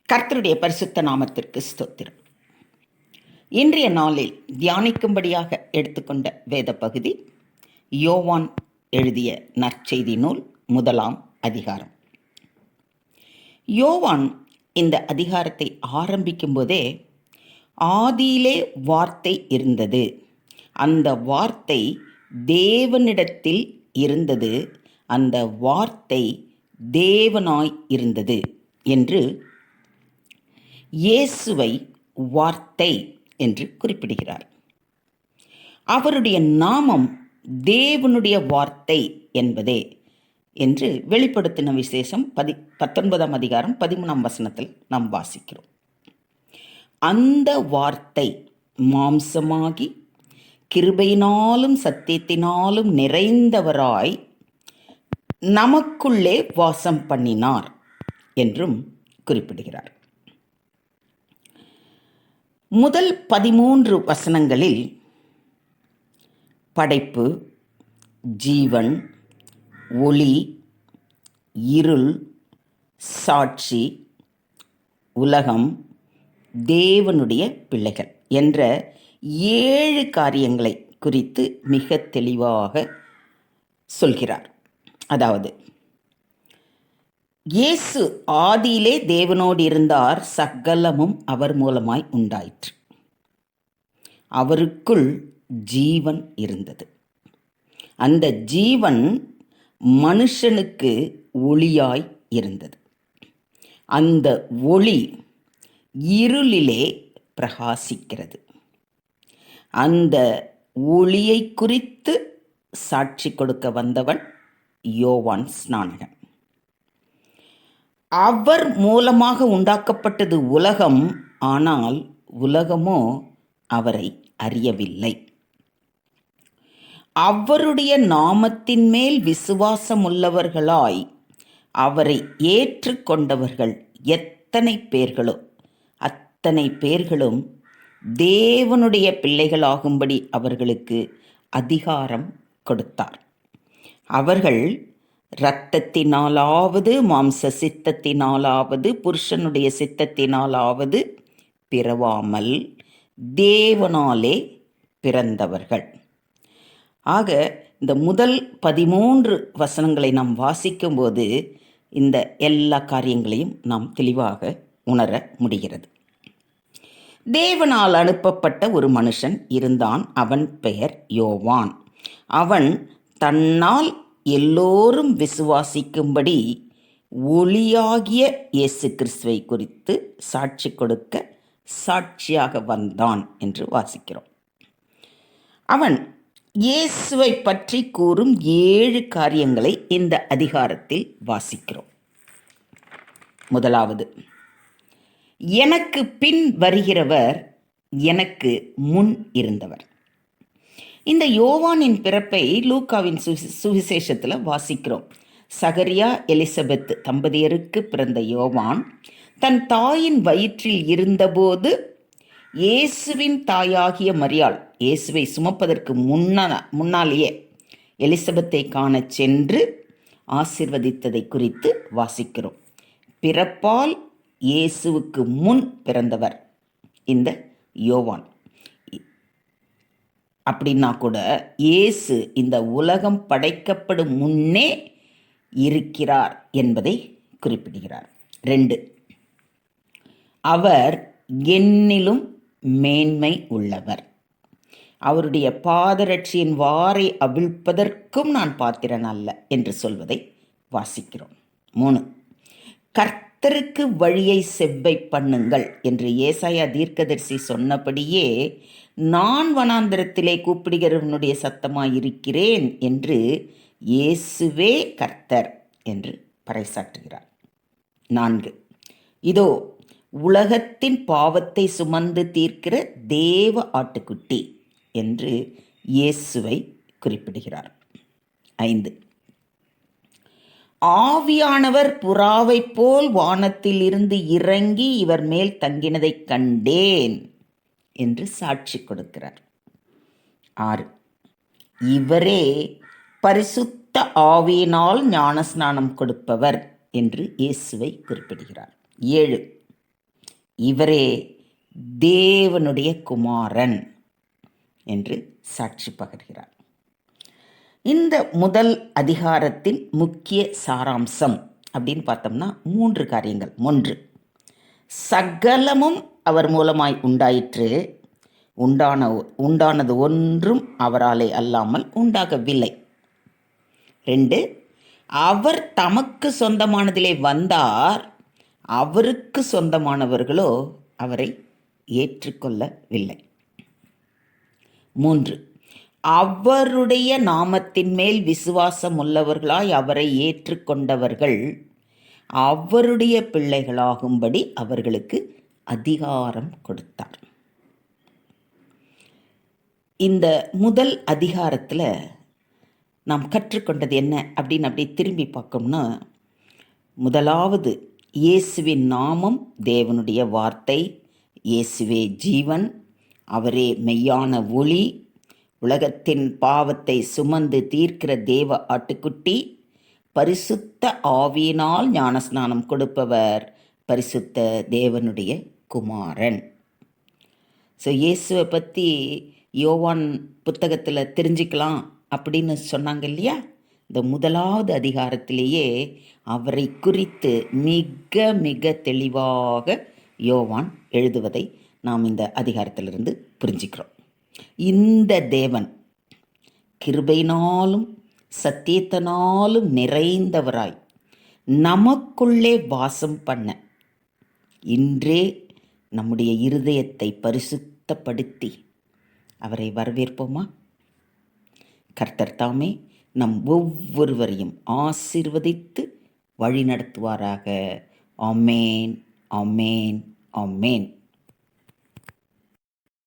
கர்த்தருடைய பரிசுத்த நாமத்திற்கு ஸ்தோத்திரம். இன்றைய நாளில் தியானிக்கும்படியாக எடுத்துக்கொண்ட வேத பகுதி யோவான் எழுதிய நற்செய்தி நூல் 1ஆம் அதிகாரம். யோவான் இந்த அதிகாரத்தை ஆரம்பிக்கும் போதே ஆதியிலே வார்த்தை இருந்தது, அந்த வார்த்தை தேவனிடத்தில் இருந்தது, அந்த வார்த்தை தேவனாய் இருந்தது என்று இயேசுவை வார்த்தை என்று குறிப்பிடுகிறார். அவருடைய நாமம் தேவனுடைய வார்த்தை என்பதே என்று வெளிப்படுத்தின விசேஷம் 19ஆம் அதிகாரம் 13ஆம் வசனத்தில் நாம் வாசிக்கிறோம். அந்த வார்த்தை மாம்சமாகி கிருபையினாலும் சத்தியத்தினாலும் நிறைந்தவராய் நமக்குள்ளே வாசம் பண்ணினார் என்றும் குறிப்பிடுகிறார். முதல் 13 வசனங்களில் படைப்பு, ஜீவன், ஒளி, இருள், சாட்சி, உலகம், தேவனுடைய பிள்ளைகள் என்ற 7 காரியங்களை குறித்து மிக தெளிவாக சொல்கிறார். அதாவது, இயேசு ஆதியிலே தேவனோடு இருந்தார், சகலமும் அவர் மூலமாய் உண்டாயிற்று. அவருக்குள் ஜீவன் இருந்தது. அந்த ஜீவன் மனுஷனுக்கு ஒளியாய் இருந்தது. அந்த ஒளி இருளிலே பிரகாசிக்கிறது. அந்த ஒளியை குறித்து சாட்சி கொடுக்க வந்தவன் யோவான் ஸ்நானகன். அவர் மூலமாக உண்டாக்கப்பட்டது உலகம், ஆனால் உலகமோ அவரை அறியவில்லை. அவருடைய நாமத்தின் மேல் விசுவாசம் உள்ளவர்களாய் அவரை ஏற்றுக்கொண்டவர்கள் எத்தனை பேர்களோ அத்தனை பேர்களும் தேவனுடைய பிள்ளைகளாகும்படி அவர்களுக்கு அதிகாரம் கொடுத்தார். அவர்கள் இரத்தத்தினாலாவது மாம்ச சித்தத்தினாலாவது புருஷனுடைய சித்தத்தினாலாவது பிறவாமல் தேவனாலே பிறந்தவர்கள். ஆக இந்த முதல் 13 வசனங்களை நாம் வாசிக்கும்போது இந்த எல்லா காரியங்களையும் நாம் தெளிவாக உணர முடிகிறது. தேவனால் அனுப்பப்பட்ட ஒரு மனுஷன் இருந்தான். அவன் பெயர் யோவான். அவன் தன்னால் எல்லோரும் விசுவாசிக்கும்படி ஒளியாகிய இயேசு கிறிஸ்துவை குறித்து சாட்சி கொடுக்க சாட்சியாக வந்தான் என்று வாசிக்கிறோம். அவன் இயேசுவை பற்றி கூறும் 7 காரியங்களை இந்த அதிகாரத்தில் வாசிக்கிறோம். முதலாவது, எனக்கு பின் வருகிறவர் எனக்கு முன் இருந்தவர். இந்த யோவானின் பிறப்பை லூக்காவின் சுவிசேஷத்தில் வாசிக்கிறோம். சகரியா எலிசபெத் தம்பதியருக்கு பிறந்த யோவான் தன் தாயின் வயிற்றில் இருந்தபோது இயேசுவின் தாயாகிய மரியாள் இயேசுவை சுமப்பதற்கு முன்னாலேயே எலிசபெத்தை காண சென்று ஆசீர்வதித்ததை குறித்து வாசிக்கிறோம். பிறப்பால் இயேசுவுக்கு முன் பிறந்தவர் இந்த யோவான். அப்படின்னா கூட இயேசு இந்த உலகம் படைக்கப்படும் முன்னே இருக்கிறார் என்பதை குறிப்பிடுகிறார். 2, அவர் என்னிலும் மேன்மை உள்ளவர். அவருடைய பாதரட்சியின் வாரை அவிழ்ப்பதற்கும் நான் பாத்திரன் அல்ல என்று சொல்வதை வாசிக்கிறோம். 3, கர்த்தருக்கு வழியை செவ்வை பண்ணுங்கள் என்று ஏசாயா தீர்க்கதரிசி சொன்னபடியே நான் வனாந்தரத்திலே கூப்பிடுகிறவனுடைய சத்தமாயிருக்கிறேன் என்று இயேசுவே கர்த்தர் என்று பறைசாற்றுகிறார். 4, இதோ உலகத்தின் பாவத்தை சுமந்து தீர்க்கிற தேவ ஆட்டுக்குட்டி என்று இயேசுவை குறிப்பிடுகிறார். 5, ஆவியானவர் புறாவை போல் வானத்தில் இருந்து இறங்கி இவர் மேல் தங்கினதை கண்டேன் என்று சாட்சி கொடுக்கிறார். 6, இவரே பரிசுத்த ஆவியினால் ஞானஸ்நானம் கொடுப்பவர் என்று இயேசுவை குறிப்பிடுகிறார். 7, இவரே தேவனுடைய குமாரன் என்று சாட்சி பகர்கிறார். இந்த முதல் அதிகாரத்தின் முக்கிய சாராம்சம் அப்படின்னு பார்த்தோம்னா 3 காரியங்கள். 1, சகலமும் அவர் மூலமாய் உண்டாயிற்று, உண்டானது ஒன்றும் அவராலே அல்லாமல் உண்டாகவில்லை. 2, அவர் தமக்கு சொந்தமானதிலே வந்தார், அவருக்கு சொந்தமானவர்களோ அவரை ஏற்றுக்கொள்ளவில்லை. 3, அவருடைய நாமத்தின் மேல் விசுவாசம் உள்ளவர்களாய் அவரை ஏற்றுக்கொண்டவர்கள் அவருடைய பிள்ளைகளாகும்படி அவர்களுக்கு அதிகாரம் கொடுத்தார். இந்த முதல் அதிகாரத்தில் நாம் கற்றுக்கொண்டது என்ன அப்படின்னு அப்படி திரும்பி பார்க்கோம்னா, முதலாவது, இயேசுவின் நாமம் தேவனுடைய வார்த்தை, இயேசுவே ஜீவன், அவரே மெய்யான ஒளி, உலகத்தின் பாவத்தை சுமந்து தீர்க்கிற தேவ ஆட்டுக்குட்டி, பரிசுத்த ஆவியினால் ஞானஸ்நானம் கொடுப்பவர், பரிசுத்த தேவனுடைய குமாரன். ஸோ இயேசுவை பற்றி யோவான் புத்தகத்தில் தெரிஞ்சுக்கலாம் அப்படின்னு சொன்னாங்க இல்லையா? இந்த முதலாவது அதிகாரத்திலேயே அவரை குறித்து மிக மிக தெளிவாக யோவான் எழுதுவதை நாம் இந்த அதிகாரத்திலிருந்து புரிஞ்சுக்கிறோம். இந்த தேவன் கிருபையினாலும் சத்தியத்தினாலும் நிறைந்தவராய் நமக்குள்ளே வாசம் பண்ண இன்றே நம்முடைய இருதயத்தை பரிசுத்தப்படுத்தி அவரை வரவேற்போமா? கர்த்தர் தாமே நம் ஒவ்வொருவரையும் ஆசீர்வதித்து வழி நடத்துவாராக. ஆமேன், ஆமேன், ஆமேன்.